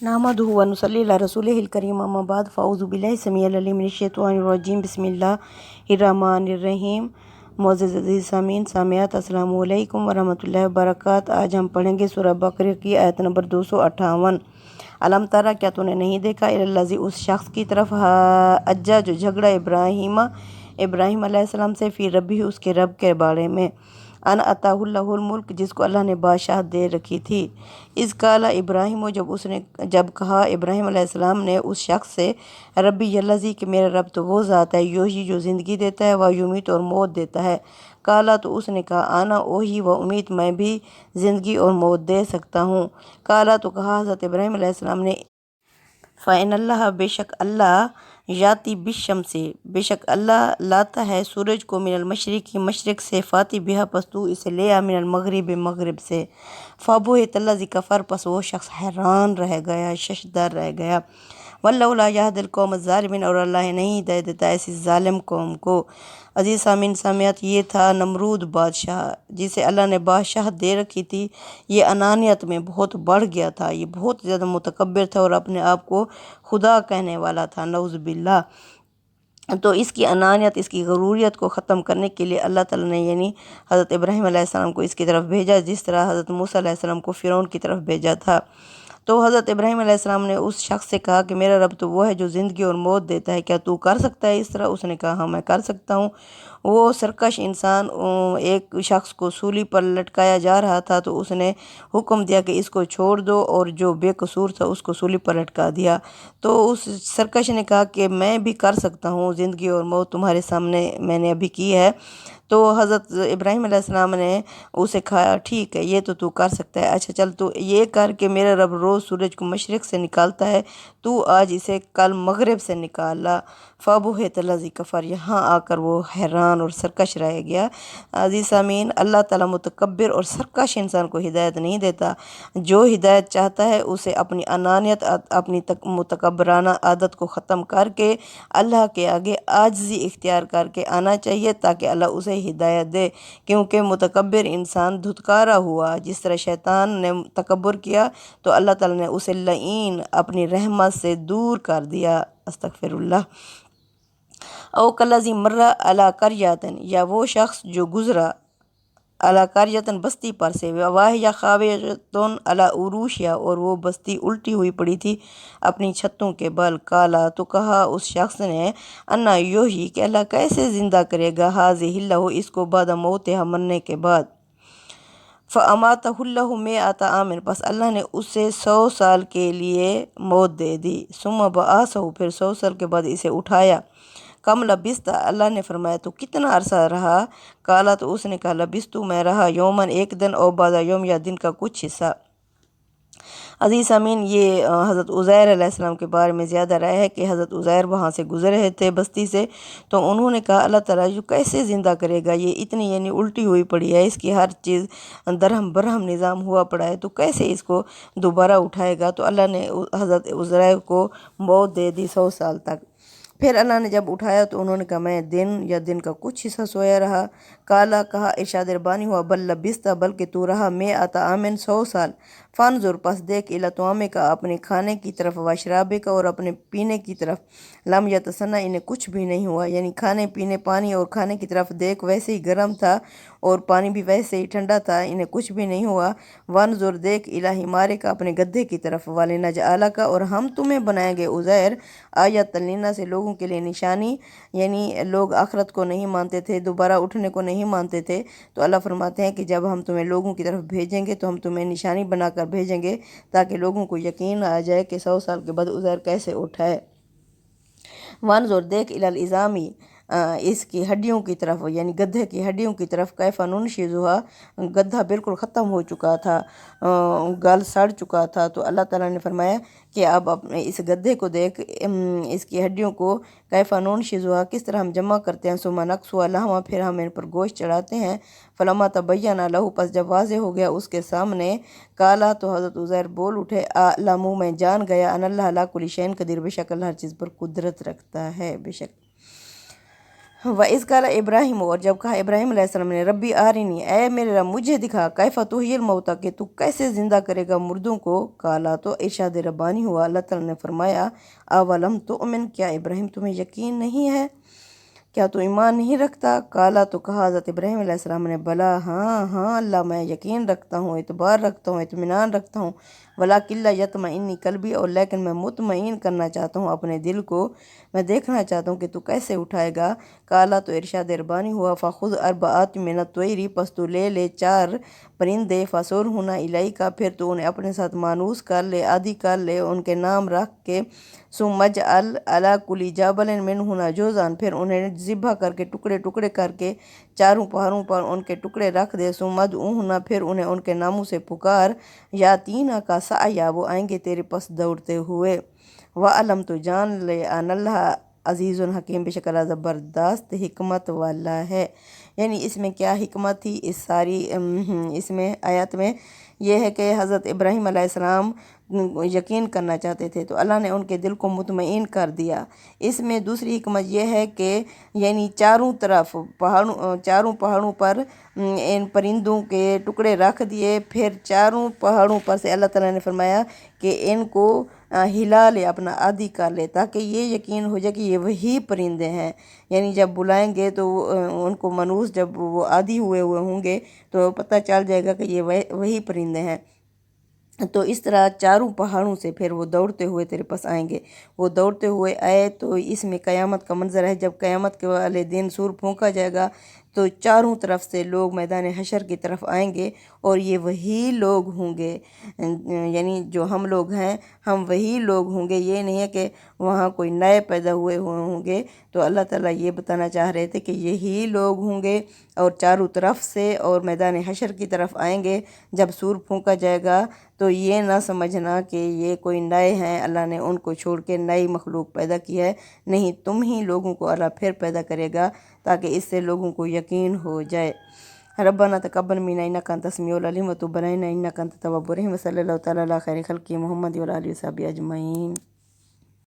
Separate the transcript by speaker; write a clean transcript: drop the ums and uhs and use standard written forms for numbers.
Speaker 1: نحمدہ و نصلی علی رسولہ الکریم، اما بعد، فاعوذ باللہ السمیع العلیم من الشیطان الرجیم، بسم اللہ الرحمن الرحیم۔ معزز عزیز سامعین سامعات، السلام علیکم ورحمۃ اللہ وبرکاتہ۔ آج ہم پڑھیں گے سورہ بقرہ کی آیت نمبر 258۔ علم ترا، کیا تو نے نہیں دیکھا، الذی، اس شخص کی طرف، حجہ جو جھگڑا ابراہیم علیہ السلام سے، فی ربی، اس کے رب کے بارے میں، ان اتاہ اللہ الملک، جس کو اللہ نے بادشاہ دے رکھی تھی۔ اس قال ابراہیم، جب کہا ابراہیم علیہ السلام نے اس شخص سے، ربی الذی، کہ میرا رب تو وہ ذات ہے، یحیی، جو زندگی دیتا ہے، و یمیت، اور موت دیتا ہے۔ قالا، تو اس نے کہا، انا احیی و امیت، میں بھی زندگی اور موت دے سکتا ہوں۔ قالا، تو کہا حضرت ابراہیم علیہ السلام نے، فإن اللہ، بے شک اللہ، یاتی بالشمس، بے شک اللہ لاتا ہے سورج کو، من المشرق، مشرق سے، فاتی بہا، پس تو اسے لے آ، من المغرب، مغرب سے۔ فبہت الذی کفر، پس وہ شخص حیران رہ گیا، ششدر رہ گیا۔ واللہ لا یہدی القوم الظالمین، اور اللہ نہیں ہدایت دیتا ایسی ظالم قوم کو۔ عزیز سامعین سامعات، یہ تھا نمرود بادشاہ، جسے اللہ نے بادشاہ دے رکھی تھی۔ یہ انانیت میں بہت بڑھ گیا تھا، یہ بہت زیادہ متکبر تھا، اور اپنے آپ کو خدا کہنے والا تھا، نعوذ باللہ۔ تو اس کی انانیت، اس کی غروریت کو ختم کرنے کے لیے اللہ تعالیٰ نے حضرت ابراہیم علیہ السلام کو اس کی طرف بھیجا، جس طرح حضرت موسیٰ علیہ السلام کو فرعون کی طرف بھیجا تھا۔ تو حضرت ابراہیم علیہ السلام نے اس شخص سے کہا کہ میرا رب تو وہ ہے جو زندگی اور موت دیتا ہے، کیا تو کر سکتا ہے اس طرح؟ اس نے کہا، ہاں میں کر سکتا ہوں۔ وہ سرکش انسان ایک شخص کو سولی پر لٹکایا جا رہا تھا، تو اس نے حکم دیا کہ اس کو چھوڑ دو، اور جو بے قصور تھا اس کو سولی پر لٹکا دیا۔ تو اس سرکش نے کہا کہ میں بھی کر سکتا ہوں، زندگی اور موت تمہارے سامنے میں نے ابھی کی ہے۔ تو حضرت ابراہیم علیہ السلام نے اسے کہا، ٹھیک ہے، یہ تو کر سکتا ہے، اچھا چل تو یہ کر کہ میرا رب روز سورج کو مشرق سے نکالتا ہے، تو آج اسے کل مغرب سے نکالا۔ فبہت الذی کفر، یہاں آ کر وہ حیران اور سرکش رہ گیا۔ عزیز سامعین، اللہ تعالیٰ متکبر اور سرکش انسان کو ہدایت نہیں دیتا۔ جو ہدایت چاہتا ہے اسے اپنی انانیت، اپنی متکبرانہ عادت کو ختم کر کے اللہ کے آگے عاجزی اختیار کر کے آنا چاہیے، تاکہ اللہ اسے ہدایت دے، کیونکہ متکبر انسان دھتکارا ہوا۔ جس طرح شیطان نے تکبر کیا تو اللہ تعالیٰ نے اسے لعین، اپنی رحمت سے دور کر دیا، استغفر اللہ۔ او کالذی مر علی قریۃ، یا وہ شخص جو گزرا، علی قریۃ، بستی پر سے، وہی خاویۃ علی عروشہا، اور وہ بستی الٹی ہوئی پڑی تھی اپنی چھتوں کے بل۔ قالا، تو کہا اس شخص نے، انا یحیی، کہ اللہ کیسے زندہ کرے گا، ہذہ اللہ، اس کو، بعد موتہا، مرنے کے بعد۔ فاماتہ اللہ مئۃ عام، پس اللہ نے اسے 100 سال کے لیے موت دے دی۔ ثم بعثہ، پھر 100 سال کے بعد اسے اٹھایا۔ کم لبثت، اللہ نے فرمایا تو کتنا عرصہ رہا؟ قالا، تو اس نے کہا، لبثت، میں رہا، یوماً، ایک دن، او بعض یوم، یا دن کا کچھ حصہ۔ عزیز سامعین، یہ حضرت عزیر علیہ السلام کے بارے میں زیادہ رائے ہے کہ حضرت عزیر وہاں سے گزر رہے تھے بستی سے، تو انہوں نے کہا، اللہ تعالیٰ جو کیسے زندہ کرے گا، یہ اتنی الٹی ہوئی پڑی ہے، اس کی ہر چیز درہم برہم نظام ہوا پڑا ہے، تو کیسے اس کو دوبارہ اٹھائے گا؟ تو اللہ نے حضرت عزیر کو موت دے دی 100 سال تک۔ پھر اللہ نے جب اٹھایا تو انہوں نے کہا، میں دن یا دن کا کچھ حصہ سویا رہا۔ کالا، کہا، ارشاد ربانی ہوا، بل لبثت، بلکہ تو رہا، مئۃ عام، 100 سال۔ فانظر، پس دیکھ، الی طعامک، اپنے کھانے کی طرف، وشرابک، اور اپنے پینے کی طرف، لم یتسنہ، انہیں کچھ بھی نہیں ہوا، یعنی کھانے پینے، پانی اور کھانے کی طرف دیکھ، ویسے ہی گرم تھا، اور پانی بھی ویسے ہی ٹھنڈا تھا، انہیں کچھ بھی نہیں ہوا۔ وانظر، دیکھ، الی حمارک، اپنے گدھے کی طرف، ولنجعلک، اور ہم تمہیں بنائیں گے عزیر، آیۃ للناس، لوگوں کے لیے نشانی، یعنی لوگ آخرت کو نہیں مانتے تھے، دوبارہ اٹھنے کو نہیں مانتے تھے، تو اللہ فرماتے ہیں کہ جب ہم تمہیں لوگوں کی طرف بھیجیں گے تو ہم تمہیں نشانی بنا کر بھیجیں گے، تاکہ لوگوں کو یقین آ جائے کہ 100 سال کے بعد عزیر کیسے اٹھا ہے۔ وانظر، دیکھ، الی العظام، اس کی ہڈیوں کی طرف، یعنی گدھے کی ہڈیوں کی طرف، کیف ننشزھا، گدھا بالکل ختم ہو چکا تھا، گل سڑ چکا تھا، تو اللہ تعالیٰ نے فرمایا کہ اب اس گدھے کو دیکھ، اس کی ہڈیوں کو، کیف ننشزھا، کس طرح ہم جمع کرتے ہیں، ثم نکسوھا لحما، پھر ہم ان پر گوشت چڑھاتے ہیں۔ فلما تبین لہ، پس جب واضح ہو گیا اس کے سامنے، قالا، تو حضرت عزیر بول اٹھے، اعلم، میں جان گیا، ان اللہ علی کل شیء قدیر، بے شک اللہ ہر چیز پر قدرت رکھتا ہے، بے شک وَإِذْ قَالَ ابراہیم، اور جب کہا ابراہیم علیہ السلام نے، ربی آرنی، اے میرے رب مجھے دکھا، کیف تحیی الموتیٰ، کہ تو کیسے زندہ کرے گا مردوں کو، کالا تو ارشاد ربانی ہوا، اللہ تعالیٰ نے فرمایا، اولم تؤمن، کیا ابراہیم تمہیں یقین نہیں ہے، کیا تو ایمان نہیں رکھتا، کالا تو کہا حضرت ابراہیم علیہ السلام نے، بلا، ہاں ہاں اللہ میں یقین رکھتا ہوں، اعتبار رکھتا ہوں، اطمینان رکھتا ہوں، ولیکن لا یطمئن قلبی، اور لیکن میں مطمئن کرنا چاہتا ہوں اپنے دل کو، میں دیکھنا چاہتا ہوں کہ تو کیسے اٹھائے گا، کالا تو ارشاد ربانی ہوا، فخذ اربعۃ من الطیر، پس تو لے لے 4 پرندے، فصرہن الیک، پھر تو انہیں اپنے ساتھ مانوس کر لے، عادی کر لے، ان کے نام رکھ کے، ثم اجعل علی کل جبل منہن جزءا، پھر انہیں ذبح کر کے ٹکڑے ٹکڑے کر کے 4 پہاڑوں پر ان کے ٹکڑے رکھ دے، ثم ادعوہن، پھر انہیں ان کے ناموں سے پکار، یاتینا کا سعیا، وہ آئیں گے تیرے پاس دوڑتے ہوئے، وعلم، تو جان لے، ان اللہ عزیز حکیم، بے شک اللہ زبردست حکمت والا ہے۔ یعنی اس میں کیا حکمت تھی اس ساری اس میں آیت میں، یہ ہے کہ حضرت ابراہیم علیہ السلام یقین کرنا چاہتے تھے تو اللہ نے ان کے دل کو مطمئن کر دیا۔ اس میں دوسری حکمت یہ ہے کہ یعنی چاروں پہاڑوں پر ان پرندوں کے ٹکڑے رکھ دیے، پھر 4 پہاڑوں پر سے اللہ تعالیٰ نے فرمایا کہ ان کو ہلا لے، اپنا عادی کر لے، تاکہ یہ یقین ہو جائے کہ یہ وہی پرندے ہیں، یعنی جب بلائیں گے تو ان کو منوس جب وہ عادی ہوئے ہوں گے تو پتہ چل جائے گا کہ یہ وہی پرندے ہیں۔ تو اس طرح 4 پہاڑوں سے پھر وہ دوڑتے ہوئے تیرے پاس آئیں گے، وہ دوڑتے ہوئے آئے تو اس میں قیامت کا منظر ہے، جب قیامت کے والے دن سور پھونکا جائے گا تو چاروں طرف سے لوگ میدان حشر کی طرف آئیں گے، اور یہ وہی لوگ ہوں گے، یعنی جو ہم لوگ ہیں ہم وہی لوگ ہوں گے، یہ نہیں ہے کہ وہاں کوئی نئے پیدا ہوئے ہوں گے۔ تو اللہ تعالیٰ یہ بتانا چاہ رہے تھے کہ یہی لوگ ہوں گے اور چاروں طرف سے، اور میدان حشر کی طرف آئیں گے جب سور پھونکا جائے گا، تو یہ نہ سمجھنا کہ یہ کوئی نئے ہیں، اللہ نے ان کو چھوڑ کے نئی مخلوق پیدا کی ہے، نہیں، تم ہی لوگوں کو اللہ پھر پیدا کرے گا تاکہ اس سے لوگوں کو یقین ہو جائے۔ ربنا تقبل منا انک انت السمیع العلیم وتب علینا انک انت التواب الرحیم، صلی اللہ تعالیٰ علی خیر خلقہ محمد وعلی آلہ وصحبہ اجمعین۔